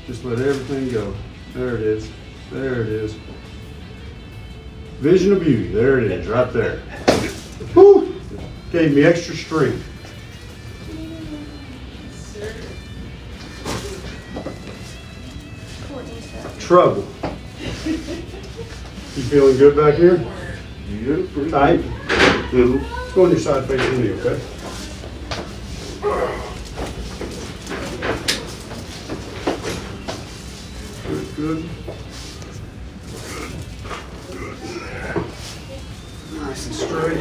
Just let everything go. There it is. There it is. Vision of beauty. There it is, right there. Whew. Gave me extra strength. Trouble. You feeling good back here? Yeah, pretty Tight? good. Let's go on your side facing me, okay? Good, good. Nice and straight.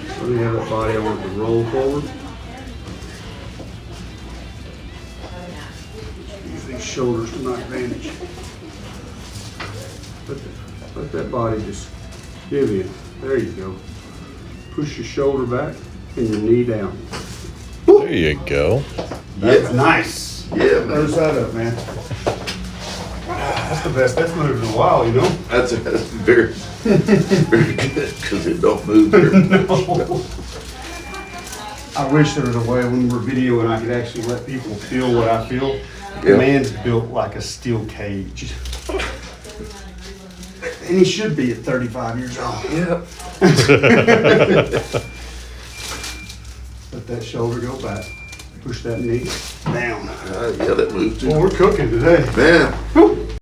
Let me have that body, I want it to roll forward. Use these shoulders to my advantage. Let that body just give you. There you go. Push your shoulder back and your knee down. There you go. That's nice. Yeah, man. Other side up, man. That's the best. That's moved in a while, you know? That's very, very good, because it don't move very much. I wish there was a way when we're videoing I could actually let people feel what I feel. The Yeah. man's built like a steel cage. And he should be at 35 years old. Yeah. Let that shoulder go back. Push that knee down. Yeah, that moved too. Well, we're cooking today. Man, Whew.